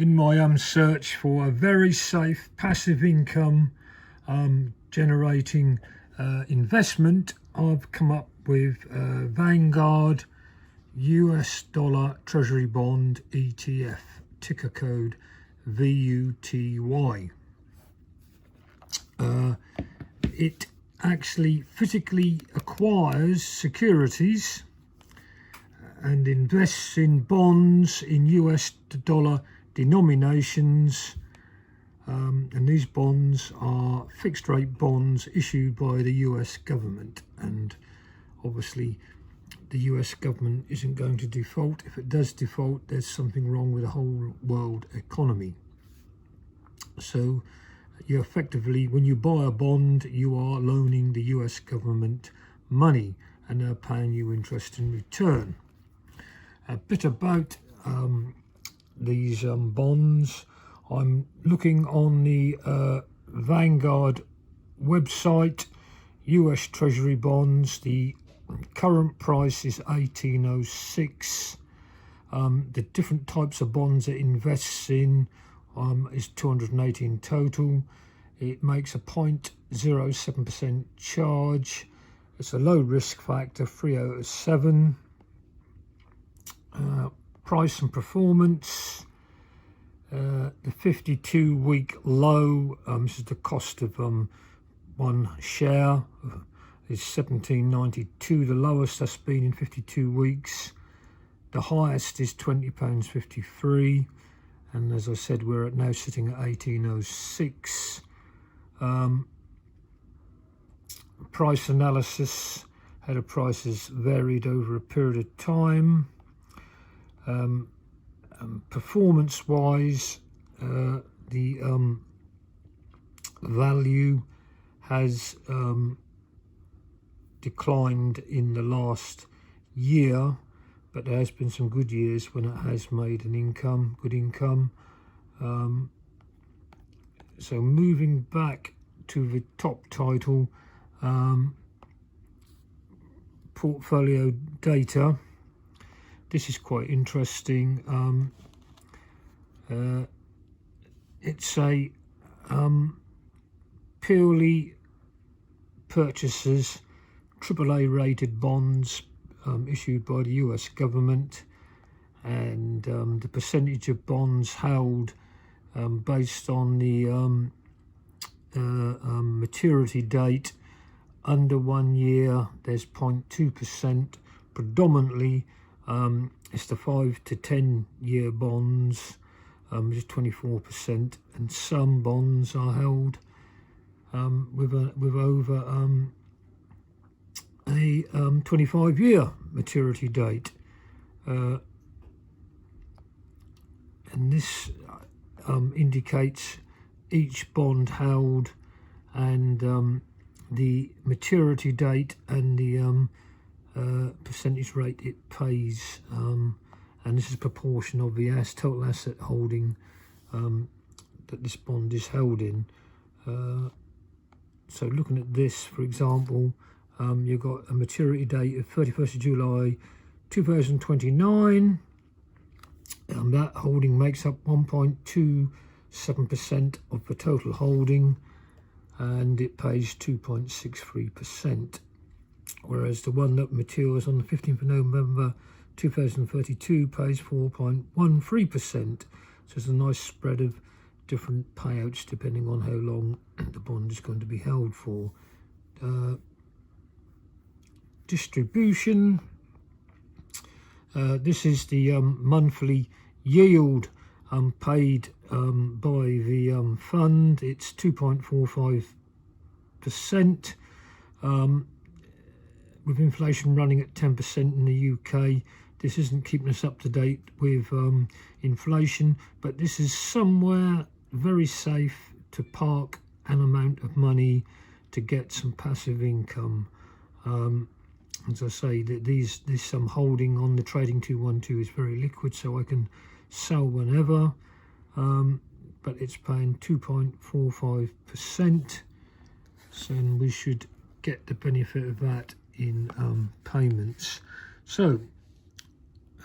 in my search for a very safe passive income generating investment, I've come up with Vanguard US dollar Treasury bond ETF, ticker code VUTY. It actually physically acquires securities and invests in bonds in US dollar denominations, and these bonds are fixed rate bonds issued by the US government, and obviously the US government isn't going to default. If it does default, there's something wrong with the whole world economy. So you effectively, when you buy a bond, you are loaning the US government money and they're paying you interest in return. A bit about these bonds. I'm looking on the Vanguard website, US Treasury bonds. The current price is 1806. The different types of bonds it invests in is 280 in total. It makes a 0.07% charge. It's a low risk factor, 3 out of 7. Price and performance. The 52-week low, this is the cost of one share, is £17.92. The lowest that's been in 52 weeks. The highest is £20.53, and as I said, we're now sitting at 1806. Price analysis, how the prices varied over a period of time. Performance-wise, the value has declined in the last year, but there has been some good years when it has made an income, good income. So moving back to the top title, portfolio data. This is quite interesting. It's a purely purchases AAA rated bonds issued by the US government, and the percentage of bonds held based on the maturity date under 1 year, there's 0.2%. Predominantly it's the 5 to 10 year bonds, which is 24%, and some bonds are held with over a 25-year maturity date, and this indicates each bond held and the maturity date and the percentage rate it pays, and this is a proportion of the total asset holding that this bond is held in. So looking at this, for example, you've got a maturity date of 31st of July 2029. That holding makes up 1.27% of the total holding, and it pays 2.63%. Whereas the one that matures on the 15th of November 2032 pays 4.13%. So it's a nice spread of different payouts depending on how long the bond is going to be held for. Distribution. This is the monthly yield paid by the fund. It's 2.45%. With inflation running at 10% in the UK, this isn't keeping us up to date with inflation, but this is somewhere very safe to park an amount of money to get some passive income. As I say, that this holding on the trading 212 is very liquid, so I can sell whenever, but it's paying 2.45%, so we should get the benefit of that in payments. So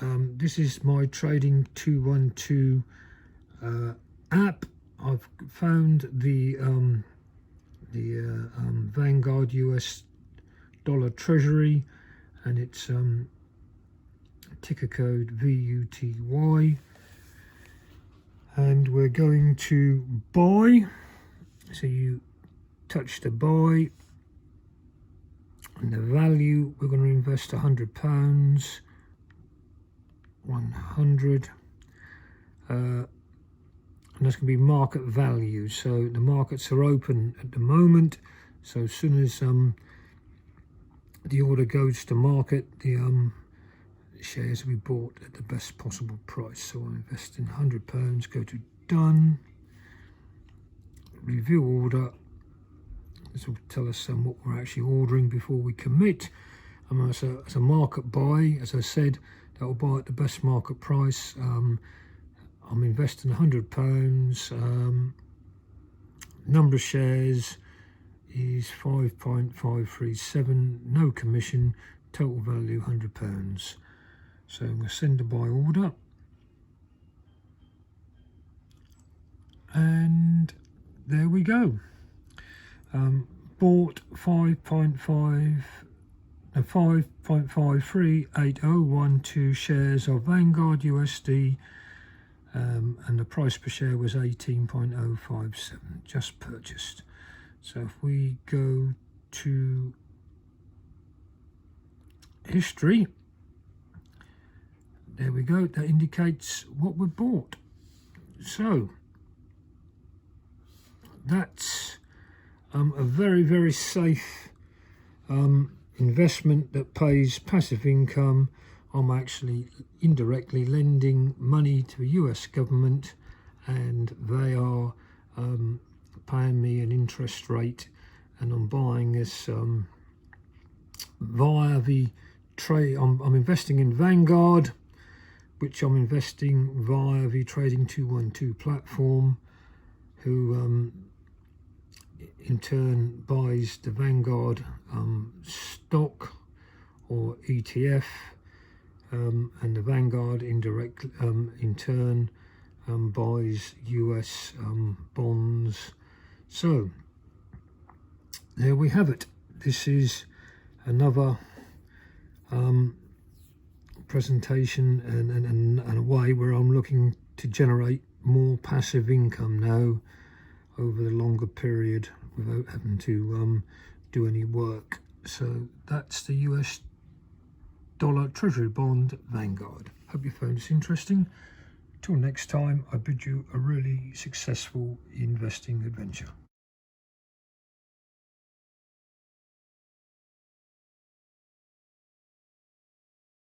this is my trading 212 app. I've found the Vanguard US dollar Treasury, and it's ticker code VUTY, and we're going to buy. So you touch the buy, and the value, we're going to invest £100, 100, and that's going to be market value. So the markets are open at the moment, so as soon as the order goes to market, the shares will be bought at the best possible price. So I'm investing £100, go to done, review order. This will tell us what we're actually ordering before we commit. As a market buy, as I said, that will buy at the best market price. I'm investing £100. Number of shares is 5.537, no commission, total value £100. So I'm going to send a buy order, and there we go. Bought 5.538012 shares of Vanguard USD, and the price per share was 18.057, just purchased. So if we go to history, there we go, that indicates what we bought. So that's a very, very safe investment that pays passive income. I'm actually indirectly lending money to the US government, and they are paying me an interest rate, and I'm buying this via the trade. I'm investing in Vanguard, which I'm investing via the Trading 212 platform, who in turn buys the Vanguard stock or ETF, and the Vanguard in turn buys US bonds. So there we have it. This is another presentation and a way where I'm looking to generate more passive income now over the longer period without having to do any work. So that's the US dollar Treasury bond Vanguard. Hope you found this interesting. Till next time, I bid you a really successful investing adventure.